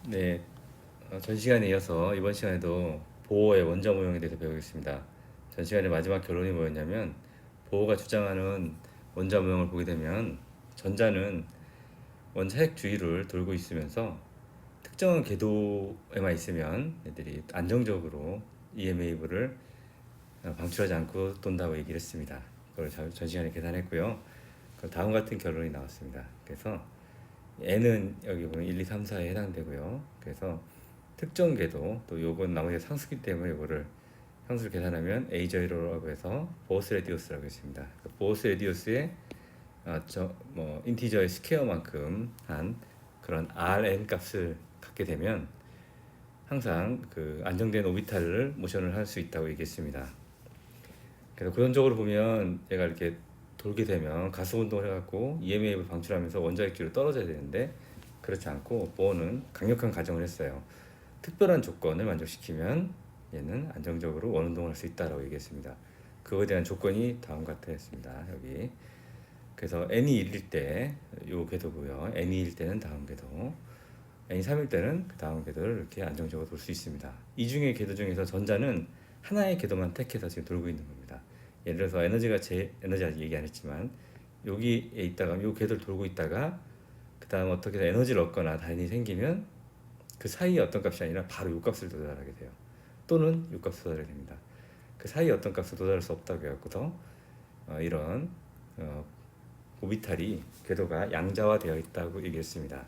네, 전 시간에 이어서 이번 시간에도 보호의 원자 모형에 대해서 배우겠습니다. 전 시간의 마지막 결론이 뭐였냐면 보호가 주장하는 원자 모형을 보게 되면 전자는 원자핵 주위를 돌고 있으면서 특정한 궤도에만 있으면 애들이 안정적으로 EM 웨이브를 방출하지 않고 돈다고 얘기를 했습니다. 그걸 전 시간에 계산했고요. 그 다음 같은 결론이 나왔습니다. 그래서 n은 여기 보면 1, 2, 3, 4에 해당되고요. 그래서 특정 궤도 또 요건 나머지 상수기 때문에 이거를 상수를 계산하면 a0라고 해서 보어스 레디우스라고 했습니다. 그 보어스 레디우스의 인티저의 스퀘어만큼 한 그런 rn 값을 갖게 되면 항상 그 안정된 오비탈을 모션을 할 수 있다고 얘기했습니다. 그래서 고전적으로 보면 얘가 이렇게 돌게 되면 가스 운동을 해갖고 EMA를 방출하면서 원자핵 주로 떨어져야 되는데 그렇지 않고 보어는 강력한 가정을 했어요. 특별한 조건을 만족시키면 얘는 안정적으로 원운동을 할 수 있다라고 얘기했습니다. 그거에 대한 조건이 다음과 같았습니다. 여기 그래서 n이 1일 때 요 궤도고요. n이 1일 때는 다음 궤도, n이 3일 때는 그 다음 궤도를 이렇게 안정적으로 돌 수 있습니다. 이 중에 궤도 중에서 전자는 하나의 궤도만 택해서 지금 돌고 있는 겁니다. 예를 들어서 에너지 아직 얘기 안 했지만 여기에 있다가 요 궤도를 돌고 있다가 그 다음 어떻게 에너지를 얻거나 단위 생기면 그 사이에 어떤 값이 아니라 바로 요 값을 도달하게 돼요. 또는 요 값을 도달하게 됩니다. 그 사이에 어떤 값을 도달할 수 없다고 해갖고서 이런 오비탈이 궤도가 양자화되어 있다고 얘기했습니다.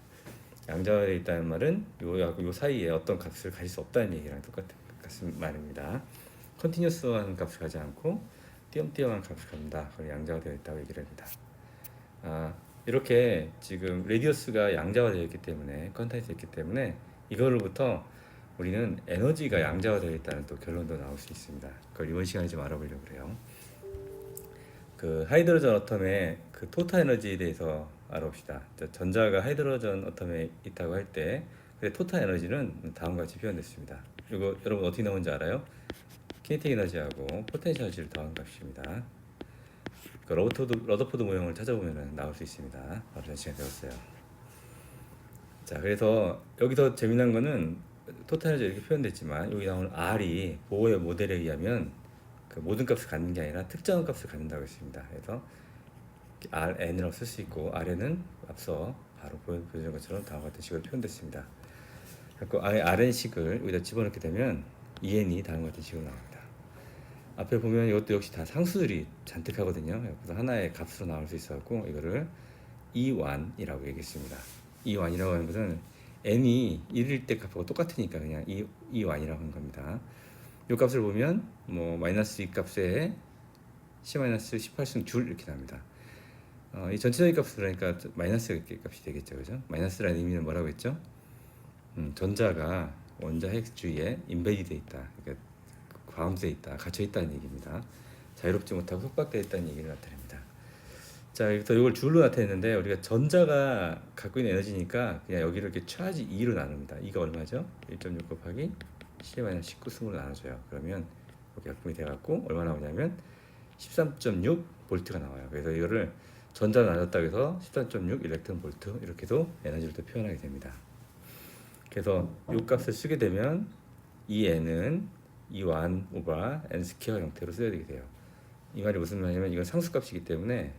양자화되어 있다는 말은 요 사이에 어떤 값을 가질 수 없다는 얘기랑 똑같은 말입니다. 컨티뉴스한 값을 가지 않고 띄엄띄엄한 값을 갖는다. 그걸 양자화되어 있다고 얘기를 합니다. 이렇게 지금 레디어스가 양자화되어 있기 때문에 컨텐츠가 있기 때문에 이걸로부터 우리는 에너지가 양자화되어 있다는 또 결론도 나올 수 있습니다. 그걸 이번 시간에 좀 알아보려고 그래요. 그 하이드로전 어텀의 그 토탈 에너지에 대해서 알아봅시다. 전자가 하이드로전 어텀에 있다고 할 때 그 토탈 에너지는 다음과 같이 표현됐습니다. 이거 여러분 어떻게 나오는지 알아요? 키네틱 에너지하고 포텐셜 에너지를 더한 값입니다. 그 러더포드 모형을 찾아보면 나올 수 있습니다. 바로 전 시간에 배웠어요. 자, 그래서 여기서 재미난 거는 토탈 에너지 이렇게 표현됐지만 여기 나오는 R이 보어의 모델에 의하면 그 모든 값을 갖는 게 아니라 특정한 값을 갖는다고 했습니다. 그래서 Rn이라고 쓸 수 있고 Rn은 앞서 바로 보여준 것처럼 다음과 같은 식으로 표현됐습니다. 그리고 Rn식을 여기다 집어넣게 되면 EN이 다음과 같은 식으로 나옵니다. 앞에 보면 이것도 역시 다 상수들이 잔뜩 하거든요. 그래서 하나의 값으로 나올 수 있어갖고 이거를 E1이라고 얘기했습니다. E1이라고 하는 것은 n이 1일 때 값하고 똑같으니까 그냥 E1이라고 하는 겁니다. 이 값을 보면 뭐 마이너스 이 값에 C-18승 줄 이렇게 납니다. 이 전체적인 값을 그러니까 마이너스 값이 되겠죠, 그죠? 마이너스라는 의미는 뭐라고 했죠? 전자가 원자 핵 주위에 인베디돼 있다, 그러니까 과음돼 있다, 갇혀 있다는 얘기입니다. 자유롭지 못하고 속박되어 있다는 얘기를 나타냅니다. 자, 여기서 이걸 줄로 나타냈는데 우리가 전자가 갖고 있는 에너지니까 그냥 여기를 이렇게 차지 2로 나눕니다. 이가 얼마죠? 1.6 곱하기 10-19승으로 나눠줘요. 그러면 이렇게 약분이 돼갖고 얼마 나오냐면 13.6 볼트가 나와요. 그래서 이거를 전자로 나눴다고 해서 13.6 일렉트론 볼트 이렇게도 에너지를 또 표현하게 됩니다. 그래서 이 값을 쓰게 되면 이 n은 E1 오버 n 스퀘어 형태로 써야 되게 돼요. 이 말이 무슨 말이냐면 이건 상수값이기 때문에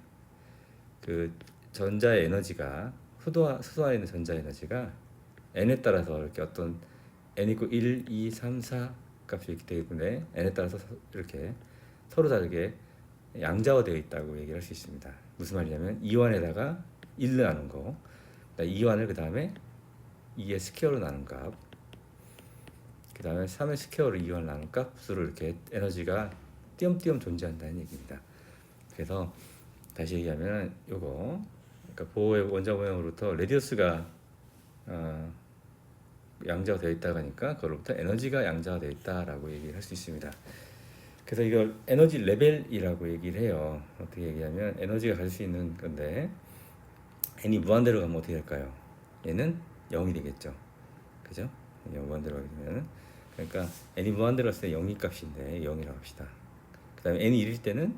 그 전자의 에너지가 수도 안에 있는 전자 에너지가 n에 따라서 이렇게 어떤 n = 1, 2, 3, 4 값이 있기 때문에 n에 따라서 이렇게 서로 다르게 양자화되어 있다고 얘기를 할 수 있습니다. 무슨 말이냐면 2완에다가 1을 나눈 거, 2완을 그 다음에 2의 스퀘어로 나눈 값, 그 다음에 3의 스퀘어로 2완을 나눈 값으로 이렇게 에너지가 띄엄띄엄 존재한다는 얘기입니다. 그래서 다시 얘기하면 요거 그러니까 보호의 원자 모형으로부터 레디어스가 양자화되어 있다고 하니까 그로부터 에너지가 양자화되어 있다라고 얘기를 할 수 있습니다. 그래서 이걸 에너지 레벨이라고 얘기를 해요. 어떻게 얘기하면 에너지가 가질 수 있는 건데 n이 무한대로 가면 어떻게 될까요? 얘는 0이 되겠죠. 그죠? 무한대로 가게 되면 그러니까 n이 무한대로 갔을 때 0이 값인데 0이라고 합시다. 그 다음에 n이 1일 때는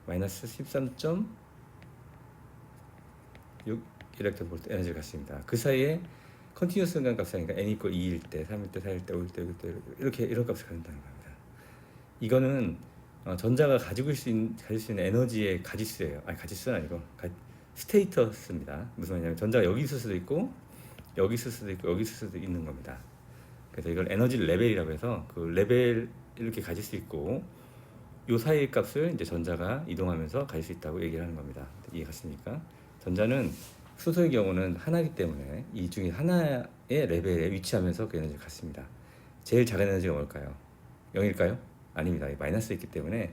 마이너스 13.6 일렉트론 볼트 에너지를 갖습니다. 그 사이에 컨티뉴어스 순간 값이 아니니까 n 이퀄 2일 때, 3일 때, 4일 때, 5일 때, 6일 때 이렇게 이런 값을 가진다는 겁니다. 이거는 전자가 가질 수 있는 에너지의 가지수예요. 아니 가지수는 아니고 스테이터스입니다. 무슨 말이냐면 전자가 여기 있을 수도 있고 여기 있을 수도 있고 여기 있을 수도 있는 겁니다. 그래서 이걸 에너지 레벨이라고 해서 그 레벨 이렇게 가질 수 있고 요 사이의 값을 이제 전자가 이동하면서 가질 수 있다고 얘기를 하는 겁니다. 이해갔습니까? 전자는 수소의 경우는 하나이기 때문에 이 중에 하나의 레벨에 위치하면서 그 에너지를 갖습니다. 제일 작은 에너지가 뭘까요? 0일까요? 아닙니다. 마이너스 있기 때문에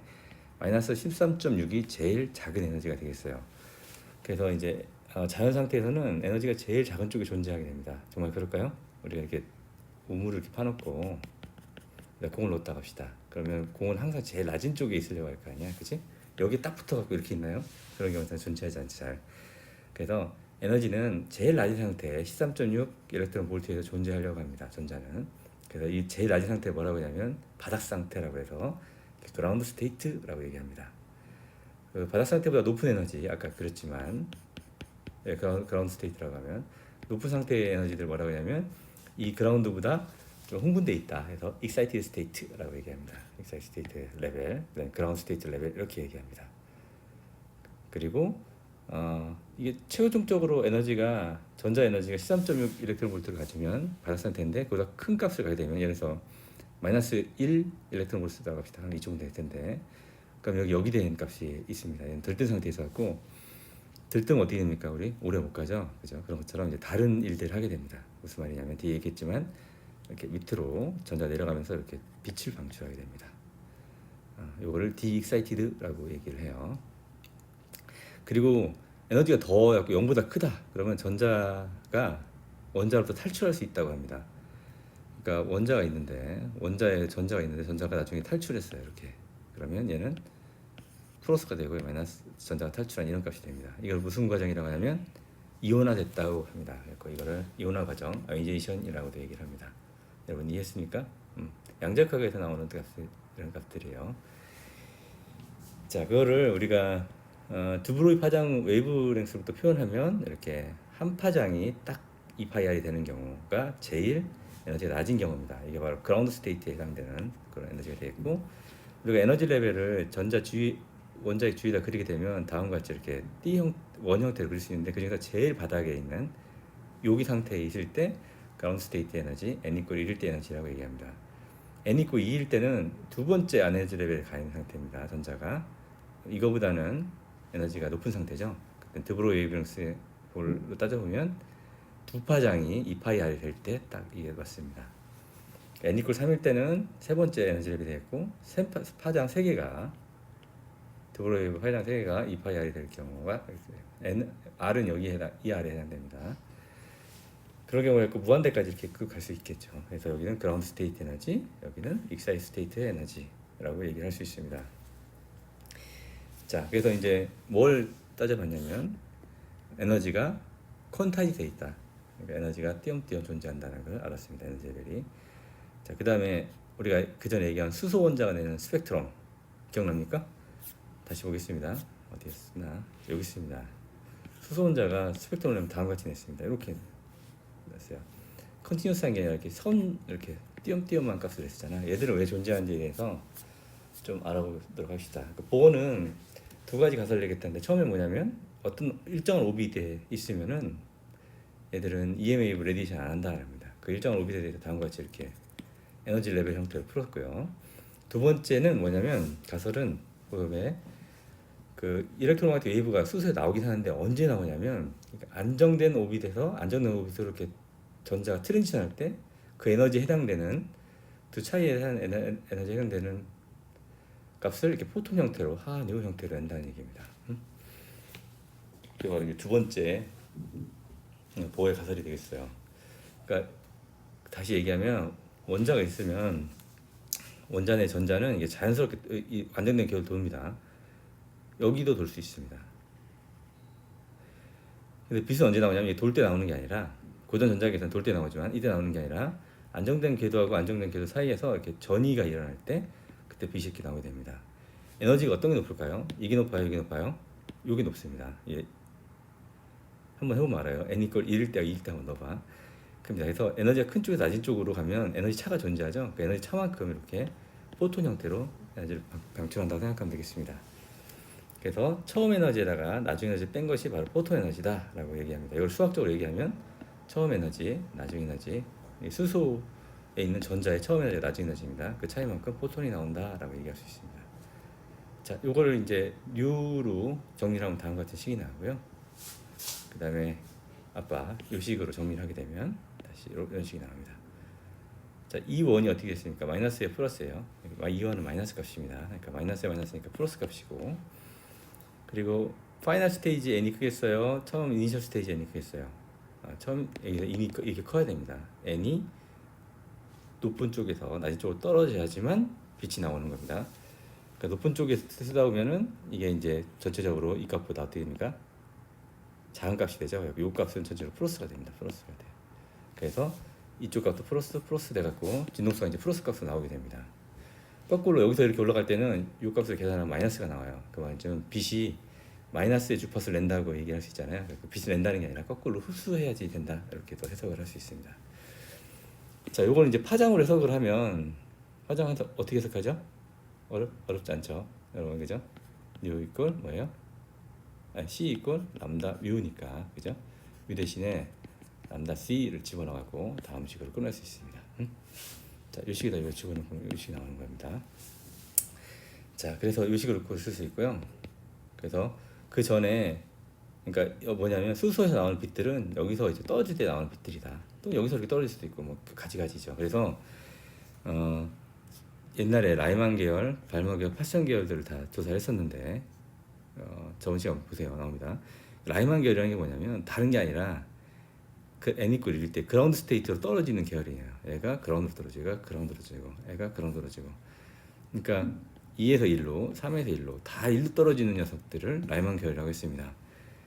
마이너스 13.6이 제일 작은 에너지가 되겠어요. 그래서 이제 자연 상태에서는 에너지가 제일 작은 쪽에 존재하게 됩니다. 정말 그럴까요? 우리가 이렇게 우물을 이렇게 파놓고 공을 놓다 갑시다. 그러면 공은 항상 제일 낮은 쪽에 있으려고 할 거 아니야, 그치? 여기 딱 붙어갖고 이렇게 있나요? 그런 경우는 존재하지 않지 잘. 그래서 에너지는 제일 낮은 상태에 13.6 일렉트론 볼트에서 존재하려고 합니다. 전자는. 그래서 이 제일 낮은 상태 뭐라고 하냐면 바닥 상태라고 해서 그라운드 스테이트라고 얘기합니다. 그 바닥 상태보다 높은 에너지 아까 그랬지만 그라운드 스테이트라고 하면 높은 상태의 에너지들 뭐라고 하냐면 이 그라운드보다 좀 흥분돼 있다 해서 excited state라고 얘기합니다. excited state 레벨, 그라운드 스테이트 레벨 이렇게 얘기합니다. 그리고 이게 최고점적으로 에너지가 전자 에너지가 13.6 일렉트론 볼트를 가지면 바닥 상태인데 그보다 큰 값을 가게 되면 예를 들어서 마이너스 1 일렉트론 볼트라고 합시다. 이 정도 될 텐데 그럼 여기 되는 값이 있습니다. 얘는 들뜬 상태에서 갖고 들뜨면 어떻게 됩니까? 우리 오래 못 가죠, 그죠? 그런 것처럼 이제 다른 일들을 하게 됩니다. 무슨 말이냐면 뒤에 얘기했지만 이렇게 밑으로 전자 내려가면서 이렇게 빛을 방출하게 됩니다. 이거를 de-excited라고 얘기를 해요. 그리고 에너지가 더 0보다 크다 그러면 전자가 원자로부터 탈출할 수 있다고 합니다. 그러니까 원자가 있는데 원자에 전자가 있는데 전자가 나중에 탈출했어요. 이렇게 그러면 얘는 플러스가 되고 마이너스 전자가 탈출한 이런 값이 됩니다. 이걸 무슨 과정이라고 하냐면 이온화 됐다고 합니다. 이거를 이온화 과정, 아이오니제이션이라고도 얘기를 합니다. 여러분 이해했습니까? 양자역학에서 나오는 값들, 이런 값들이에요. 자, 그거를 우리가 드브로이 파장 웨이브랭스부터 표현하면 이렇게 한 파장이 딱 2파이R이 되는 경우가 제일 에너지가 낮은 경우입니다. 이게 바로 그라운드 스테이트에 해당되는 그런 에너지가 되겠고 우리가 에너지 레벨을 원자의 주위에다 그리게 되면 다음과 같이 이렇게 원 형태로 그릴 수 있는데 그 중에서 제일 바닥에 있는 여기 상태에 있을 때 그라운드 스테이트 에너지 n 이퀄 1일 때 에너지라고 얘기합니다. n 이퀄 2일 때는 두 번째 에너지 레벨에 가 있는 상태입니다. 전자가 이거보다는 에너지가 높은 상태죠. 드브로이 웨이브랭스로 따져보면 두 파장이 2파이R이 될 때 딱 이게 맞습니다. n 이퀄 3일 때는 세 번째 에너지 레벨이 되겠고 파장 3개가 드브로이 웨이브 파장 3개가 2파이R이 될 경우가 R은 여기에 이 R에 해당됩니다. 그런 경우에 무한대까지 이렇게 갈 수 있겠죠. 그래서 여기는 그라운드 스테이트 에너지, 여기는 익사이트 스테이트 에너지라고 얘기를 할 수 있습니다. 자, 그래서 이제 뭘 따져봤냐면 에너지가 퀀타이즈 돼 있다. 그러니까 에너지가 띄엄띄엄 존재한다는 걸 알았습니다. 에너지 레벨이. 자, 그 다음에 우리가 그 전에 얘기한 수소 원자가 내는 스펙트럼 기억납니까? 다시 보겠습니다. 어디 있나? 여기 있습니다. 수소 원자가 스펙트럼을 내면 다음과 같이 냈습니다. 이렇게 냈어요. 컨티뉴스한 게 아니라 이렇게 띄엄띄엄한 값을 냈잖아. 얘들은 왜 존재하는지에 대해서 좀 알아보도록 합시다. 보어는 두 가지 가설을 내겠다는데 처음에 뭐냐면 어떤 일정한 오비트에 있으면은 얘들은 EM 웨이브 레디에이션 안 한다는 겁니다. 그 일정한 오비트에 대해서 다음과 같이 이렇게 에너지 레벨 형태로 풀었고요. 두 번째는 뭐냐면 가설은 왜 그 일렉트로마그네틱 웨이브가 수소에 나오긴 하는데 언제 나오냐면 안정된 오비트에서 안정된 오비트로 이렇게 전자가 트랜지션할 때 그 에너지에 해당되는 두 차이에 대한 에너지에 해당되는 값을 이렇게 포톤 형태로 하하-니온 형태로 낸다는 얘기입니다. 그게 바로 이제 두 번째 보호의 가설이 되겠어요. 그러니까 다시 얘기하면 원자가 있으면 원자 내 전자는 이게 자연스럽게 안정된 궤도를 돕니다. 여기도 돌 수 있습니다. 근데 빛은 언제 나오냐면 돌 때 나오는 게 아니라 고전 전자기에서는 돌 때 나오지만 이때 나오는 게 아니라 안정된 궤도하고 안정된 궤도 사이에서 이렇게 전이가 일어날 때 그때 빛이 이렇게 나오게 됩니다. 에너지가 어떤 게 높을까요? 이게 높아요? 이게 높아요? 이게 높습니다. 예. 한번 해보면 알아요. n 이퀄 1일 때와 2일 때 한번 넣어봐. 큽니다. 그래서 에너지가 큰 쪽에서 낮은 쪽으로 가면 에너지 차가 존재하죠. 그 에너지 차만큼 이렇게 포톤 형태로 에너지를 방출한다고 생각하면 되겠습니다. 그래서 처음 에너지에다가 나중 에너지 뺀 것이 바로 포톤 에너지다라고 얘기합니다. 이걸 수학적으로 얘기하면 처음 에너지, 나중 에너지, 수소에 있는 전자의 처음 에너지, 나중 에너지입니다. 그 차이만큼 포톤이 나온다라고 얘기할 수 있습니다. 자, 요거를 이제 뉴로 정리를 하면 다음과 같은 식이 나오고요. 그 다음에 아빠 요 식으로 정리를 하게 되면 다시 이런 식이 나옵니다. 자, 이 원이 어떻게 됐습니까? 마이너스에 플러스예요. 이 원은 마이너스 값입니다. 그러니까 마이너스에 마이너스니까 플러스 값이고, 그리고 파이널 스테이지 n이 크겠어요? 처음 이니셜 스테이지 n이 크겠어요? 처음 여기서 이게 커야 됩니다. n이 높은 쪽에서 낮은 쪽으로 떨어져야지만 빛이 나오는 겁니다. 그러니까 높은 쪽에서 쓰다 보면은 이게 이제 전체적으로 이 값보다 어떻게 됩니까? 작은 값이 되죠. 이 값은 전체적으로 플러스가 됩니다. 플러스가 돼요. 그래서 이쪽 값도 플러스 돼갖고 진동수가 이제 플러스 값으로 나오게 됩니다. 거꾸로 여기서 이렇게 올라갈 때는 이 값을 계산하면 마이너스가 나와요. 그 말은 빛이 마이너스의 주파수를 낸다고 얘기할 수 있잖아요. 빛을 낸다는 게 아니라 거꾸로 흡수해야지 된다. 이렇게 또 해석을 할 수 있습니다. 자, 요거는 이제 파장으로 해석을 하면, 파장해서 어떻게 해석하죠? 어렵지 않죠, 여러분, 그죠? U 이꼴 뭐예요? C 이꼴 람다 뮤니까, 그죠? 뮤 대신에 람다 C를 집어넣고 다음 식으로 끊을 수 있습니다. 자, 요 식에다 이거 집어넣고 요 식이 나오는 겁니다. 자, 그래서 요 식을 쓸 수 있고요. 그래서 그 전에, 그러니까 뭐냐면 수소에서 나오는 빛들은 여기서 이제 떨어질 때 나오는 빛들이다. 또 여기서 이렇게 떨어질 수도 있고 뭐 가지가지죠. 그래서 옛날에 라이만 계열, 발머 계열, 파션 계열들을 다 조사를 했었는데 저번 시간 보세요. 나옵니다. 라이만 계열이라는 게 뭐냐면 다른 게 아니라 그 n 이퀄 1일 때 그라운드 스테이트로 떨어지는 계열이에요. 얘가 그라운드로 떨어지고, 얘가 그라운드로 떨어지고, 얘가 그라운드로 떨어지고. 그러니까 2에서 1로, 3에서 1로 다 1로 떨어지는 녀석들을 라이만 계열이라고 했습니다.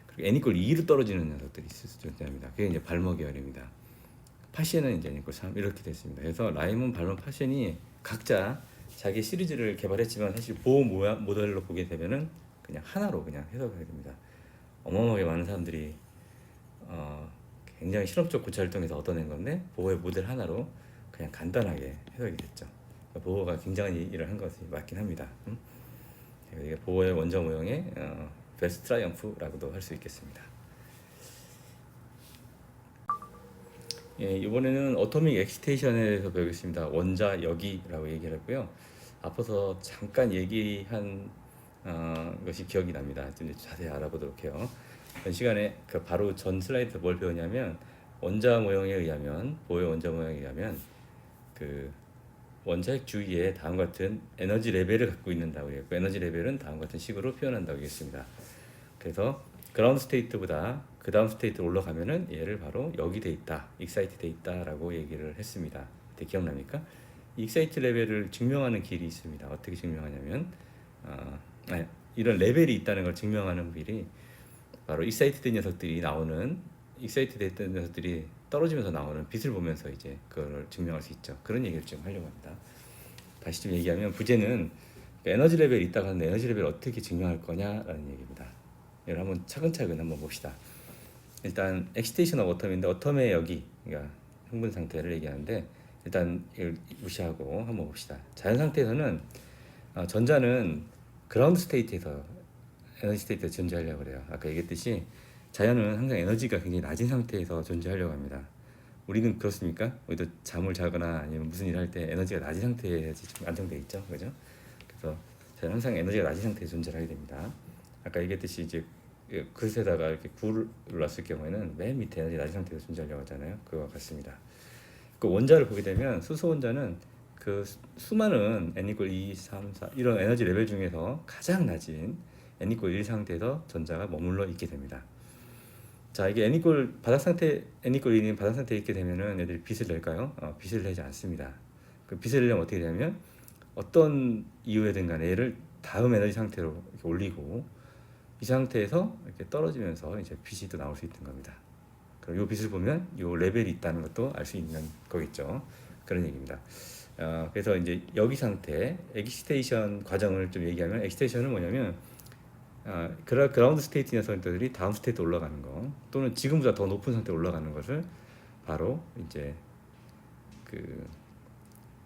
그리고 n 이퀄 2로 떨어지는 녀석들이 있을 수 있습니다. 그게 이제 발머 계열입니다. 파시엔은 이제 n 이퀄 3 이렇게 됐습니다. 그래서 라이먼, 발머, 파시엔이 각자 자기 시리즈를 개발했지만 사실 보호 모델로 보게 되면은 그냥 하나로 그냥 해석하게 됩니다. 어마어마하게 많은 사람들이 굉장히 실험적 고찰을 통해서 얻어낸 건데 보호의 모델 하나로 그냥 간단하게 해석이 됐죠. 그러니까 보호가 굉장한 일을 한 것이 맞긴 합니다. 이게 보호의 원자 모형의 베스트 트라이엄프라고도 할 수 있겠습니다. 예, 이번에는 어토믹 엑시테이션에 대해서 배우겠습니다. 원자 여기라고 얘기를 했고요. 앞서서 잠깐 얘기한 것이 기억이 납니다. 좀 자세히 알아보도록 해요. 전 시간에 바로 전 슬라이드에서 뭘 배우냐면 원자 모형에 의하면, 보호의 원자 모형에 의하면 그 원자핵 주위에 다음과 같은 에너지 레벨을 갖고 있는다고 했고, 에너지 레벨은 다음과 같은 식으로 표현한다고 했습니다. 그래서 그라운드 스테이트보다 그 다음 스테이트로 올라가면은 얘를 바로 여기 돼 있다, 익사이트 돼 있다라고 얘기를 했습니다. 기억납니까? 익사이트 레벨을 증명하는 길이 있습니다. 어떻게 증명하냐면 이런 레벨이 있다는 걸 증명하는 길이 바로 익사이트 된 녀석들이 나오는, 익사이트 됐던 녀석들이 떨어지면서 나오는 빛을 보면서 이제 그걸 증명할 수 있죠. 그런 얘기를 좀 하려고 합니다. 다시 좀 얘기하면 부제는 에너지 레벨이 있다고 하는데 에너지 레벨을 어떻게 증명할 거냐라는 얘기입니다. 이걸 한번 차근차근 한번 봅시다. 일단 엑시테이션 오브 어텀인데 어텀의 여기, 그러니까 흥분 상태를 얘기하는데 일단 이걸 무시하고 한번 봅시다. 자연 상태에서는 전자는 그라운드 스테이트에서 에너지 스테이트에 존재하려고 그래요. 아까 얘기했듯이 자연은 항상 에너지가 굉장히 낮은 상태에서 존재하려고 합니다. 우리는 그렇습니까? 우리도 잠을 자거나 아니면 무슨 일을 할 때 에너지가 낮은 상태에 좀 안정돼 있죠, 그죠? 그래서 자연은 항상 에너지가 낮은 상태에 존재를 하게 됩니다. 아까 얘기했듯이 이제 그릇에다가 이렇게 굴을 놨을 경우에는 맨 밑에 에너지 낮은 상태에서 존재하려고 하잖아요. 그와 같습니다. 그 원자를 보게 되면 수소 원자는 그 수많은 n = 2, 3, 4 이런 에너지 레벨 중에서 가장 낮은 n = 1 상태에서 전자가 머물러 있게 됩니다. 자, 이게 n = 바닥 상태, n = 1인 바닥 상태에 있게 되면은 애들이 빛을 낼까요? 빛을 내지 않습니다. 그 빛을 내려면 어떻게 되냐면 어떤 이유에든 간에 얘를 다음 에너지 상태로 이렇게 올리고 이 상태에서 이렇게 떨어지면서 이제 빛이 또 나올 수 있는 겁니다. 그럼 이 빛을 보면 이 레벨이 있다는 것도 알 수 있는 거겠죠. 그런 얘기입니다. 그래서 이제 여기 상태, 엑시테이션 과정을 좀 얘기하면 엑시테이션은 뭐냐면 그라운드 스테이트 녀석들이 다음 스테이트 올라가는 거 또는 지금보다 더 높은 상태로 올라가는 것을 바로 이제 그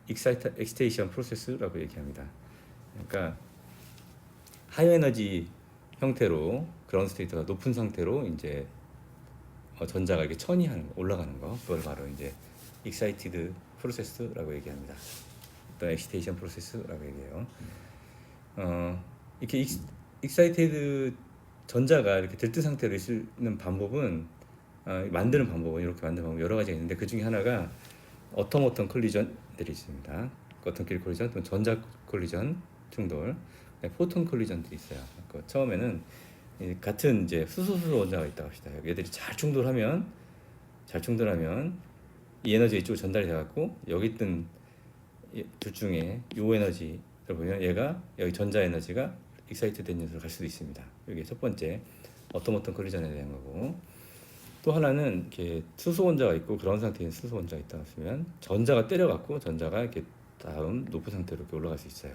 엑시테이션 프로세스라고 얘기합니다. 그러니까 하이 에너지 형태로 그라운드 스테이트가 높은 상태로 이제 전자가 이렇게 천이하는 올라가는 거, 그걸 바로 이제 익사이티드 프로세스라고 얘기합니다. 또 엑시테이션 프로세스라고 얘기해요. 이렇게 익사이티드 전자가 이렇게 들뜬 상태로 있는 방법은 만드는 방법은 이렇게 만드는 방법 여러 가지가 있는데 그 중에 하나가 어텀 콜리전들이 있습니다. 어텀 길 콜리전 또는 전자 콜리전 충돌, 포톤 콜리전들이 있어요. 처음에는 같은 이제 수소수 원자가 있다고 합시다. 얘들이 잘 충돌하면 이 에너지가 이쪽으로 전달이 돼갖고 여기 있던 둘 중에 요 에너지를 보면 얘가 여기 전자 에너지가 익사이트 된 녀석으로 갈 수도 있습니다. 이게 첫 번째 어떤 콜리전에 대한 거고, 또 하나는 이렇게 수소 원자가 있고 그런 상태인 수소 원자가 있다고 하면 전자가 때려갖고 전자가 이렇게 다음 높은 상태로 이렇게 올라갈 수 있어요.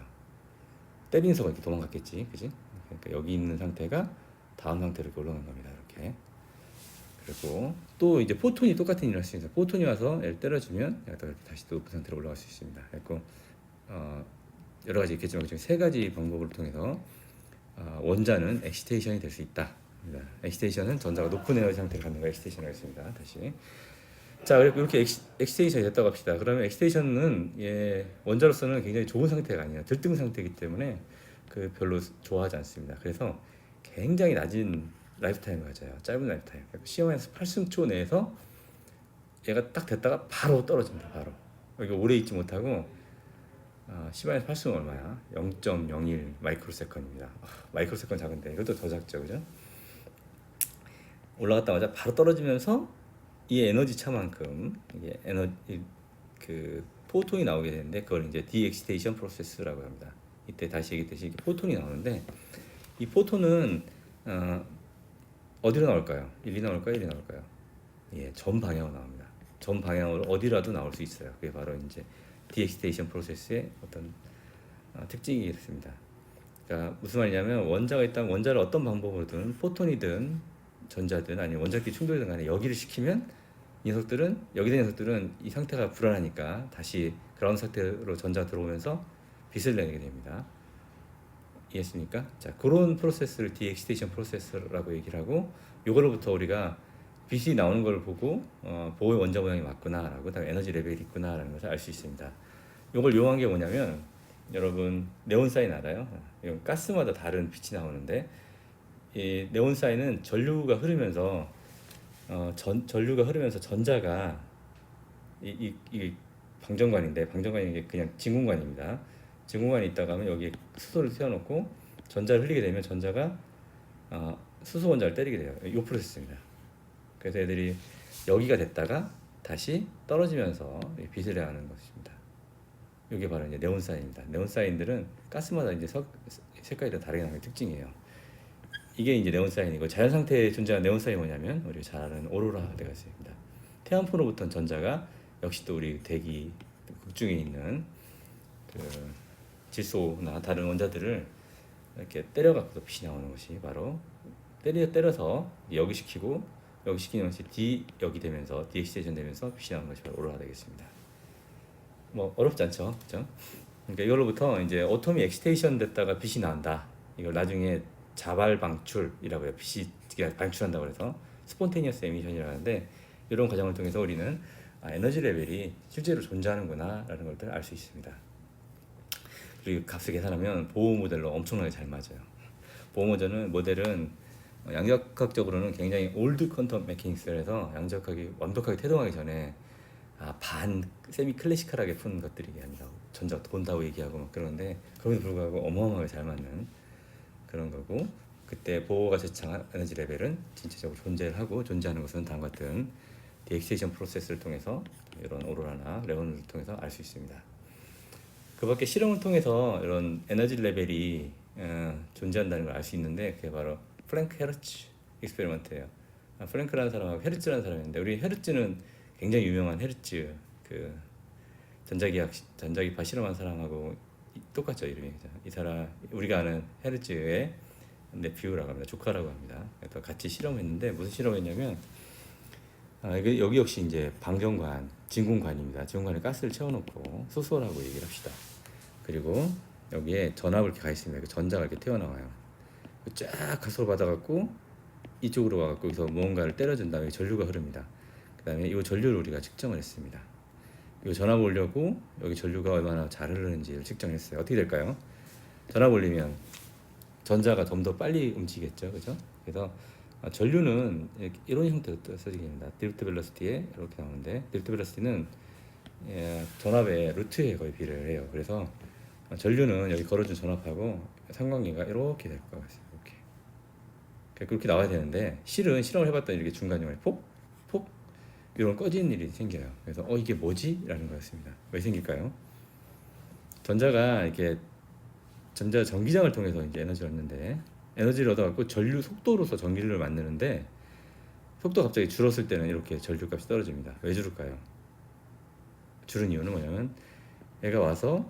때린 녀석은 이렇게 도망갔겠지, 그지? 그러니까 여기 있는 상태가 다음 상태로 이렇게 올라가는 겁니다. 이렇게. 그리고 또 이제 포톤이 똑같은 일을 할 수 있어요. 포톤이 와서 얘를 때려주면 얘가 다시 또 높은 상태로 올라갈 수 있습니다. 그리고 여러 가지 있겠지만 그중 세 가지 방법을 통해서 원자는 엑시테이션이 될 수 있다. 엑시테이션은 전자가 높은 에너지 상태를 갖는 거 엑시테이션이라고 했습니다. 다시. 자, 이렇게 엑시테이션이 됐다고 합시다. 그러면 엑시테이션은 원자로서는 굉장히 좋은 상태가 아니에요. 들뜬 상태이기 때문에 별로 좋아하지 않습니다. 그래서 굉장히 낮은 라이프 타임을 가져요. 짧은 라이프 타임. C-8승 8초 내에서 얘가 딱 됐다가 바로 떨어집니다. 바로. 여기 오래 있지 못하고 C-8승은 얼마야? 0.01 마이크로세컨입니다. 마이크로세컨 작은데 이것도 더 작죠, 그죠? 올라갔다마자 바로 떨어지면서 이 에너지 차만큼 이게 포톤이 나오게 되는데 그걸 이제 디엑시테이션 프로세스라고 합니다. 이때 다시 얘기했듯이 포톤이 나오는데 이 포톤은 어디로 나올까요? 1이 나올까요? 1이 나올까요? 전 방향으로 나옵니다. 전 방향으로 어디라도 나올 수 있어요. 그게 바로 이제 디엑시테이션 프로세스의 어떤 특징이겠습니다. 그러니까 무슨 말이냐면 원자가 있다면 원자를 어떤 방법으로든 포톤이든 전자든 아니면 원자끼리 충돌이든 간에 여기를 시키면 여기 있는 녀석들은 이 상태가 불안하니까 다시 그라운드 상태로 전자가 들어오면서 빛을 내게 됩니다. 이해했습니까? 자, 그런 프로세스를 디엑시테이션 프로세스라고 얘기를 하고, 이걸로부터 우리가 빛이 나오는 걸 보고 보호의 원자 모양이 맞구나라고, 그다음에 에너지 레벨이 있구나라는 것을 알 수 있습니다. 이걸 이용한 게 뭐냐면, 여러분 네온사인 알아요? 이건 가스마다 다른 빛이 나오는데 이 네온사인은 전류가 흐르면서 전자가 이 방정관인데, 방정관이 그냥 진공관입니다. 진공관이 있다가 하면 여기에 수소를 세워놓고 전자를 흘리게 되면 전자가 수소 원자를 때리게 돼요. 이 프로세스입니다. 그래서 애들이 여기가 됐다가 다시 떨어지면서 빛을 내하는 것입니다. 이게 바로 이제 네온사인입니다. 네온사인들은 가스마다 이제 색깔이 다 다르게 나는 게 특징이에요. 이게 이제 네온사인이고, 자연 상태에 존재하는 네온사인이 뭐냐면 우리가 잘 아는 오로라 되가 있습니다. 태양풍으로부터 전자가 역시 또 우리 대기 극중에 있는 질소나 다른 원자들을 이렇게 때려갖고 빛이 나오는 것이 바로 때려서 여기 시키고 여기 시키는 것이 여기 되면서 디엑시테이션 되면서 빛이 나오는 것이 바로 오로라 되겠습니다. 뭐 어렵지 않죠, 그렇죠? 그러니까 이걸로부터 이제 어텀이 엑시테이션 됐다가 빛이 나온다. 이걸 나중에 자발 방출이라고 해요. 빛이 방출한다고 해서 스폰테니어스 에미션이라고 하는데, 이런 과정을 통해서 우리는 에너지 레벨이 실제로 존재하는구나라는 걸 알 수 있습니다. 그리고 값을 계산하면 보호 모델로 엄청나게 잘 맞아요. 보호 모델은 양자역학적으로는 굉장히 올드 퀀텀 메케닉스를 해서 양자역학이 완벽하게 태동하기 전에 반 세미 클래시컬하게 푼 것들이 아니라 전자 돈다고 얘기하고 막 그러는데, 그럼에도 불구하고 어마어마하게 잘 맞는 그런 거고, 그때 보호가 제창한 에너지 레벨은 진짜적으로 존재하는 것은 다음과 같은 디엑시테이션 프로세스를 통해서 이런 오로라나 레온을 통해서 알 수 있습니다. 그 밖에 실험을 통해서 이런 에너지 레벨이 존재한다는 걸 알 수 있는데, 그게 바로 프랭크 헤르츠 익스페리먼트예요. 프랭크라는 사람하고 헤르츠라는 사람인데, 우리 헤르츠는 굉장히 유명한 헤르츠 전자기파 실험한 사람하고 똑같죠, 이름이. 이 사람 우리가 아는 헤르츠의 네퓨라고 합니다. 조카라고 합니다. 그래서 같이 실험했는데 무슨 실험했냐면 이게 여기 역시 이제 방정관, 진공관입니다. 진공관에 가스를 채워놓고 소소라고 얘기를 합시다. 그리고 여기에 전압을 이렇게 가 있습니다. 그 전자가 이렇게 튀어나와요. 쫙 가속을 받아갖고 이쪽으로 와갖고 여기서 무언가를 때려준 다음에 전류가 흐릅니다. 그 다음에 이 전류를 우리가 측정을 했습니다. 이 전압 올려고 여기 전류가 얼마나 잘 흐르는지를 측정했어요. 어떻게 될까요? 전압 올리면 전자가 좀 더 빨리 움직이겠죠, 그죠? 그래서 전류는 이런 형태로 써지게 됩니다. 드리프트 벨로시티에 이렇게 나오는데, 드리프트 벨로시티는 전압의 루트에 거의 비례를 해요. 그래서 전류는 여기 걸어준 전압하고 상관계가 이렇게 될 것 같아요. 이렇게 그렇게 나와야 되는데, 실은 실험을 해봤더니 이렇게 중간중간에 폭 이런 꺼지는 일이 생겨요. 그래서 이게 뭐지? 라는 거였습니다. 왜 생길까요? 전자가 이렇게 전자 전기장을 통해서 이제 에너지를 얻는데, 에너지를 얻어갖고 전류 속도로서 전기를 만드는데, 속도가 갑자기 줄었을 때는 이렇게 전류값이 떨어집니다. 왜 줄을까요? 줄은 이유는 뭐냐면, 얘가 와서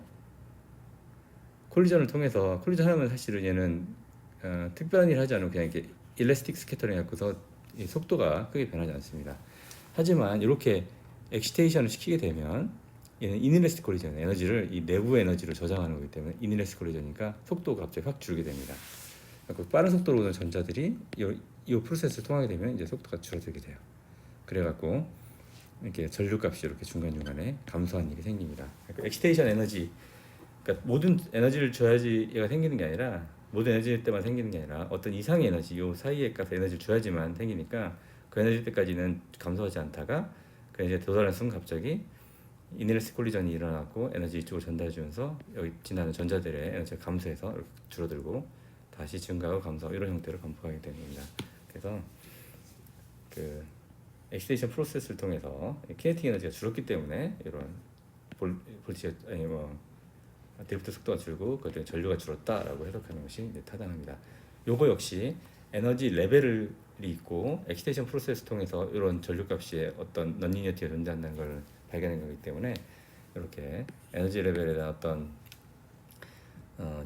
콜리전을 통해서, 콜리전하면 사실은 얘는 특별한 일을 하지 않으면 그냥 이렇게 일레스틱 스캐터링 해서 이 속도가 크게 변하지 않습니다. 하지만 이렇게 엑시테이션을 시키게 되면 얘는 이닐레스틱 콜리전, 에너지를 이 내부 에너지를 저장하는 거기 때문에 이닐레스틱 콜리전이니까 속도가 갑자기 확 줄게 됩니다. 그 빠른 속도로 오는 전자들이 이 프로세스를 통하게 되면 이제 속도가 줄어들게 돼요. 그래갖고 이렇게 전류값이 이렇게 중간중간에 감소한 일이 생깁니다. 그러니까 엑시테이션 에너지, 그러니까 모든 에너지를 줘야지 얘가 생기는 게 아니라, 모든 에너지 때만 생기는 게 아니라 어떤 이상의 에너지, 요 사이에 값 에너지를 줘야지만 생기니까, 그 에너지 때까지는 감소하지 않다가 그 에너지에 도달한 순간 갑자기 이너스 콜리전이 일어나고 에너지 이쪽으로 전달해주면서 여기 지나는 전자들의 에너지가 감소해서 이렇게 줄어들고 다시 증가하고 감소, 이런 형태로 반복하게 되는 겁니다. 그래서 그 엑시테이션 프로세스를 통해서 키네틱 에너지가 줄었기 때문에 이런 볼티지 드리프트 속도가 줄고 그때 전류가 줄었다라고 해석하는 것이 타당합니다. 요거 역시 에너지 레벨이 있고 엑시테이션 프로세스 통해서 이런 전류값이 어떤 넌리니어티가 존재한다는 걸 발견한 거기 때문에 이렇게 에너지 레벨에 대한 어떤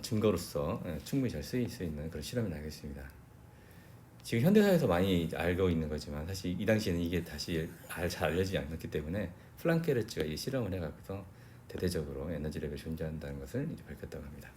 증거로서 충분히 잘 쓰일 수 있는 그런 실험이 나겠습니다. 지금 현대사에서 많이 알고 있는 거지만 사실 이 당시에는 이게 다시 잘 알려지지 않았기 때문에 플랑케르츠가 이 실험을 해가지고 대대적으로 에너지 레벨이 존재한다는 것을 이제 밝혔다고 합니다.